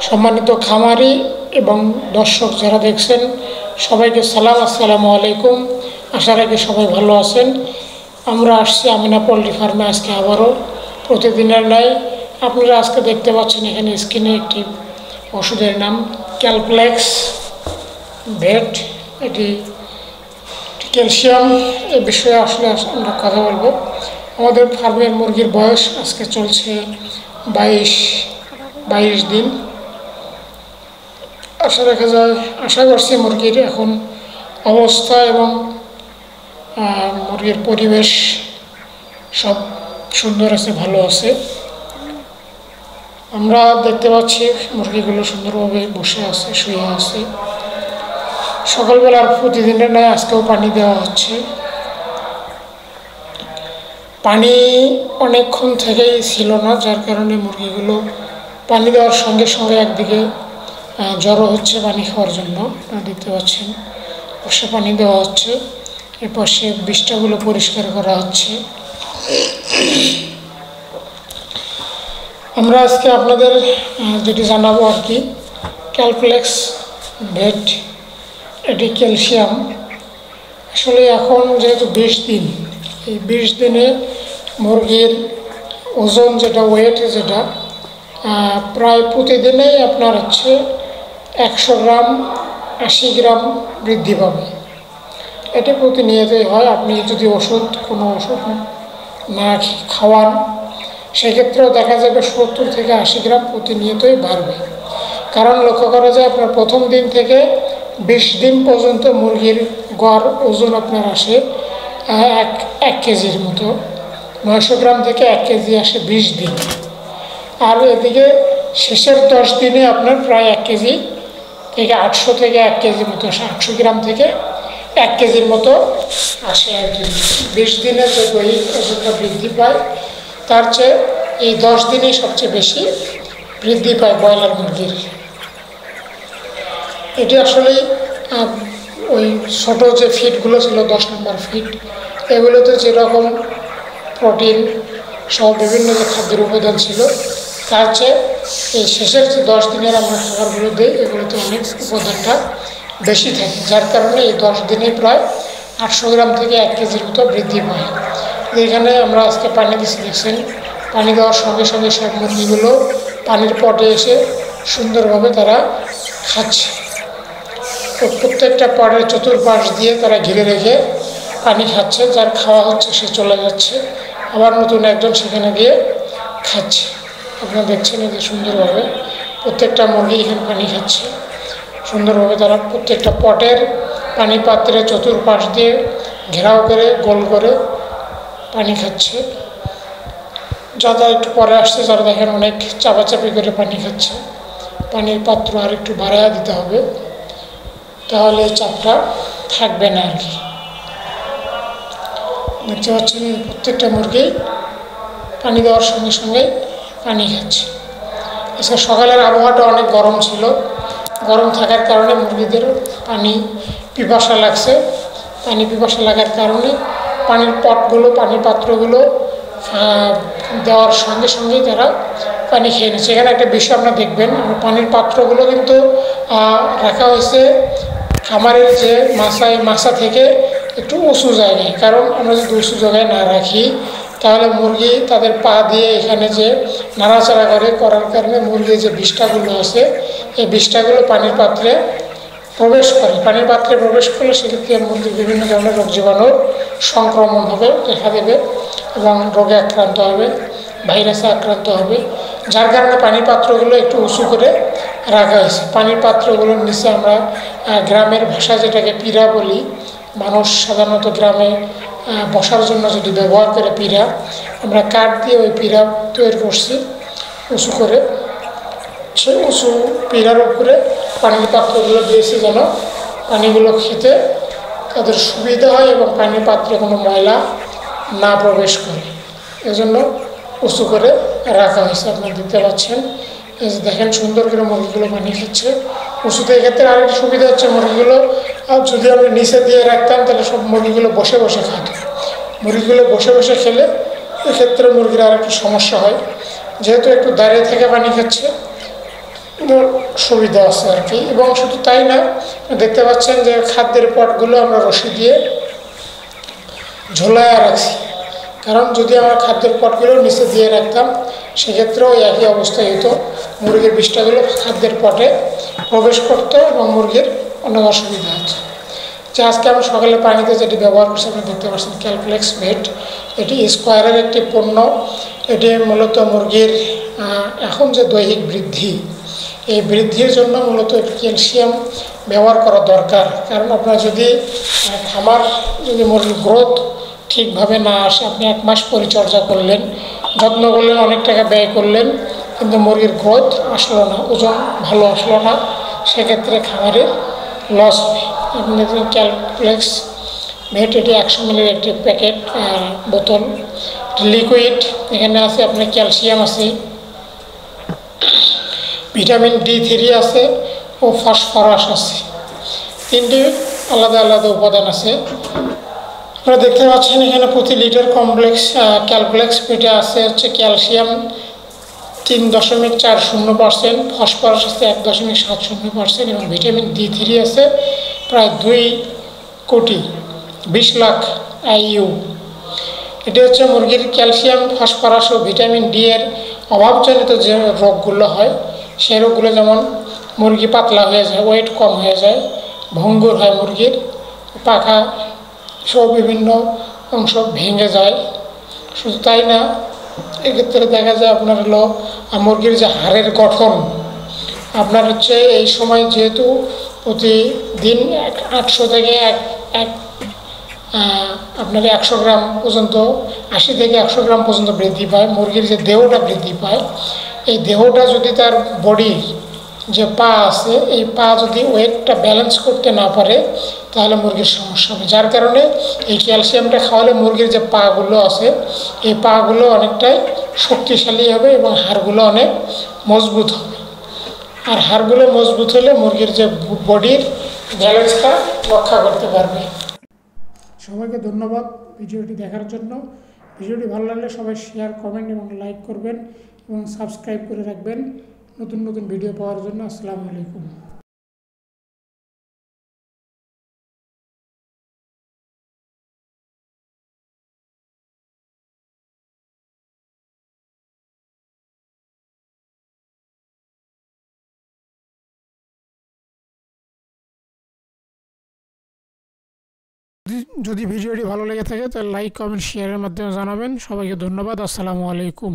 সম্মানিত খামারি এবং দর্শক যারা দেখছেন সবাইকে সালাম, আসসালামু আলাইকুম। আশা রাখি সবাই ভালো আছেন। আমরা আসছি আমিনা পোলট্রি ফার্মে আজকে আবারও প্রতিদিনের ন্যায়। আপনারা আজকে দেখতে পাচ্ছেন এখানে স্ক্রিনে একটি ওষুধের নাম ক্যালপ্লেক্স ভেট। এটি ক্যালসিয়াম এই বিষয়ে আসলে আমরা কথা বলবো। আমাদের ফার্মের মুরগির বয়স আজকে চলছে 22 দিন। আশা করছি মুরগির এখন অবস্থা এবং মুরগির পরিবেশ সব সুন্দর আছে, ভালো আছে। আমরা দেখতে পাচ্ছি মুরগিগুলো সুন্দরভাবে বসে আছে, শুয়ে আছে। সকালবেলার প্রতিদিনের নয় আজকেও পানি দেওয়া হচ্ছে। পানি অনেকক্ষণ থেকেই ছিল না, যার কারণে মুরগিগুলো পানি দেওয়ার সঙ্গে সঙ্গে একদিকে জড়ো হচ্ছে পানি খাওয়ার জন্য। দেখতে পাচ্ছেন বসে পানি দেওয়া হচ্ছে, এরপর সে বিষ্ঠাগুলো পরিষ্কার করা হচ্ছে। আমরা আজকে আপনাদের যেটি জানাবো আর কি, ক্যালপ্লেক্স ভেট, এটি ক্যালসিয়াম। আসলে এখন যেহেতু 20 দিন, এই 20 দিনে মুরগির ওজন যেটা, ওয়েট যেটা, প্রায় প্রতিদিনেই আপনার হচ্ছে 100 গ্রাম 80 গ্রাম বৃদ্ধি পাবে। এটি প্রতিনিয়তই হয়। আপনি যদি কোনো ওষুধ না খাওয়ান সেক্ষেত্রেও দেখা যাবে 70 থেকে 80 গ্রাম প্রতিনিয়তই বাড়বে। কারণ লক্ষ্য করা যায় আপনার প্রথম দিন থেকে 20 দিন পর্যন্ত মুরগির গড় ওজন আপনার আসে 1 কেজির মতো। 900 গ্রাম থেকে 1 কেজি আসে 20 দিন। আর এদিকে শেষের 10 দিনে আপনার প্রায় 1 কেজি থেকে 800 থেকে 1 কেজির মতো, 800 গ্রাম থেকে 1 কেজির মতো আসে আর কি। 20 দিনে যে দৈহিক ওজনটা বৃদ্ধি পায় তার চেয়ে এই 10 দিনেই সবচেয়ে বেশি বৃদ্ধি পায় ব্রয়লার মুরগির। এটি আসলেই ওই ছোটো যে ফিডগুলো ছিল 10 নম্বর ফিড, এগুলোতে যেরকম প্রোটিন সহ বিভিন্ন যে খাদ্যের উপাদান ছিল তার চেয়ে এই শেষের যে 10 দিনের আমরা খাবারগুলো দিই এগুলোতে অনেক উপাদানটা বেশি থাকে, যার কারণে এই 10 দিনে প্রায় 800 গ্রাম থেকে 1 কেজির মতো বৃদ্ধি পায়। এখানে আমরা আজকে পানি দিচ্ছি, দেখছেন পানি দেওয়ার সঙ্গে সঙ্গে সব মুরগিগুলো পানির পটে এসে সুন্দরভাবে তারা খাচ্ছে। তো প্রত্যেকটা পটের চতুর্পাশ দিয়ে তারা ঘিরে রেখে পানি খাচ্ছে। যার খাওয়া হচ্ছে সে চলে যাচ্ছে, আবার নতুন একজন সেখানে গিয়ে খাচ্ছে। আপনারা দেখছেন এই যে সুন্দরভাবে প্রত্যেকটা মুরগি এখানে পানি খাচ্ছে সুন্দরভাবে। তারা প্রত্যেকটা পটের পানি পাত্রের চতুর্পাশ দিয়ে ঘেরাও করে গোল করে পানি খাচ্ছে। যারা একটু পরে আসছে যারা দেখেন অনেক চাপাচাপি করে পানি খাচ্ছে। পানির পাত্র আর একটু বাড়াইয়া দিতে হবে, তাহলে চাপটা থাকবে না আর কি। দেখতে পাচ্ছেন প্রত্যেকটা মুরগি পানি দেওয়ার সঙ্গে সঙ্গে পানি খাচ্ছে। আজকে সকালের আবহাওয়াটা অনেক গরম ছিল, গরম থাকার কারণে মুরগিদের পানি পিপাসা লাগছে। পানি পিপাসা লাগার কারণে পানির পটগুলো, পানির পাত্রগুলো দেওয়ার সঙ্গে সঙ্গেই তারা পানি খেয়ে নিচ্ছে। এখানে একটা বিষয় আপনারা দেখবেন, পানির পাত্রগুলো কিন্তু রাখা হয়েছে খামারের যে মাছা থেকে একটু উঁচু জায়গায়। কারণ আমরা যদি উঁচু জায়গায় না রাখি তাহলে মুরগি তাদের পা দিয়ে এখানে যে নাড়াচাড়া করার কারণে মুরগির যে বিষ্ঠাগুলো আছে এই বিষ্ঠাগুলো পানির পাত্রে প্রবেশ করে। পানির পাত্রে প্রবেশ করলে সেক্ষেত্রে মুরগির বিভিন্ন ধরনের রোগ জীবাণুর সংক্রমণ হবে, দেখা দেবে এবং রোগে আক্রান্ত হবে, ভাইরাসে আক্রান্ত হবে। যার কারণে পানির পাত্রগুলো একটু উঁচু করে রাখা হয়েছে। পানির পাত্রগুলোর নিচে আমরা গ্রামের ভাষা যেটাকে পিঁড়া বলি, মানুষ সাধারণত গ্রামে বসার জন্য যেটি ব্যবহার করে পিঁড়া, আমরা কাঠ দিয়ে ওই পিঁড়া তৈরি করছি উঁচু করে। সেই উঁচু পিঁড়ার উপরে পানির পাত্রগুলো দিয়েছি যেন পানিগুলো খেতে তাদের সুবিধা হয় এবং পানির পাত্রে কোনো ময়লা না প্রবেশ করে, এজন্য উঁচু করে রাখা হয়েছে। আপনারা দেখতে পাচ্ছেন এই যে দেখেন সুন্দর করে মুরগিগুলো পানি খাচ্ছে উঁচুতে। এক্ষেত্রে আরেকটি সুবিধা হচ্ছে মুরগিগুলো যদি আমি নিচে দিয়ে রাখতাম তাহলে সব মুরগিগুলো বসে বসে খাত। মুরগিগুলো বসে বসে খেলে এক্ষেত্রে মুরগির আরেকটু সমস্যা হয়, যেহেতু একটু দাঁড়িয়ে থেকে পানি খাচ্ছে সুবিধা আছে আর কি। এবং শুধু তাই না, দেখতে পাচ্ছেন যে খাদ্যের পটগুলো আমরা রশি দিয়ে ঝোলায় রাখছি, কারণ যদি আমরা খাদ্যের পটগুলো নিচে দিয়ে রাখতাম সেক্ষেত্রেও একই অবস্থায় হতো, মুরগির বিষ্ঠাগুলো খাদ্যের পটে প্রবেশ করতো এবং মুরগির অনেক অসুবিধা হতো। যে আজকে আমরা সকালে পানিতে যেটি ব্যবহার করছি আপনি দেখতে পাচ্ছেন ক্যালপ্লেক্স মেট, এটি স্কোয়ারের একটি পণ্য। এটি মূলত মুরগির এখন যে দৈহিক বৃদ্ধি, এই বৃদ্ধির জন্য মূলত ক্যালসিয়াম ব্যবহার করা দরকার। কারণ আপনার যদি খামার যদি মুরগির গ্রোথ ঠিকভাবে না আসে, আপনি 1 মাস পরিচর্যা করলেন, যত্ন করলেন, অনেক টাকা ব্যয় করলেন, কিন্তু মুরগির গ্রোথ আসলো না, ওজন ভালো আসলো না, সেক্ষেত্রে খামারের লস হবে। আপনি দেখুন ক্যালপ্লেক্স মেট, এটি 100 মিলির একটি প্যাকেট বোতল, লিকুইড। এখানে আছে আপনার ক্যালসিয়াম আছে, ভিটামিন D3 আছে ও ফসফরাস আছে, 3টি আলাদা আলাদা উপাদান আছে। আপনারা দেখতে পাচ্ছেন এখানে প্রতি লিটার ক্যালপ্লেক্স পেটে আছে হচ্ছে ক্যালসিয়াম 3.40%, ফসফরাস আছে 1.70% এবং ভিটামিন D3 আছে প্রায় 2,20,00,000 IU। এটি হচ্ছে মুরগির ক্যালসিয়াম, ফসফরাস ও ভিটামিন D এর অভাবজনিত যে রোগগুলো হয় সেই রোগগুলো, যেমন মুরগি পাতলা হয়ে যায়, ওয়েট কম হয়ে যায়, ভঙ্গুর হয় মুরগির, পাখা সব বিভিন্ন অংশ ভেঙে যায়। শুধু তাই না, এক্ষেত্রে দেখা যায় আপনার হলো মুরগির যে হাড়ের গঠন, আপনার হচ্ছে এই সময় যেহেতু প্রতিদিন 800 থেকে আপনার 100 গ্রাম পর্যন্ত, 80 থেকে 100 গ্রাম পর্যন্ত বৃদ্ধি পায় মুরগির যে দেহটা বৃদ্ধি পায়। এই দেহটা যদি তার বডির যে পা আছে, এই পা যদি ওয়েটটা ব্যালেন্স করতে না পারে তাহলে মুরগির সমস্যা হবে। যার কারণে এই ক্যালসিয়ামটা খাওয়ালে মুরগির যে পাগুলো আছে এই পাগুলো অনেকটাই শক্তিশালী হবে এবং হাড়গুলো অনেক মজবুত হবে। আর হাড়গুলো মজবুত হলে মুরগির যে বডির ব্যালেন্সটা রক্ষা করতে পারবে। সবাইকে ধন্যবাদ ভিডিওটি দেখার জন্য। ভিডিওটি ভালো লাগলে সবাই শেয়ার, কমেন্ট এবং লাইক করবেন এবং সাবস্ক্রাইব করে রাখবেন নতুন নতুন ভিডিও পাওয়ার জন্য। আসসালামু আলাইকুম। যদি ভিডিওটি ভালো লেগে থাকে তাহলে লাইক, কমেন্ট, শেয়ারের মাধ্যমে জানাবেন। সবাইকে ধন্যবাদ। আসসালামু আলাইকুম।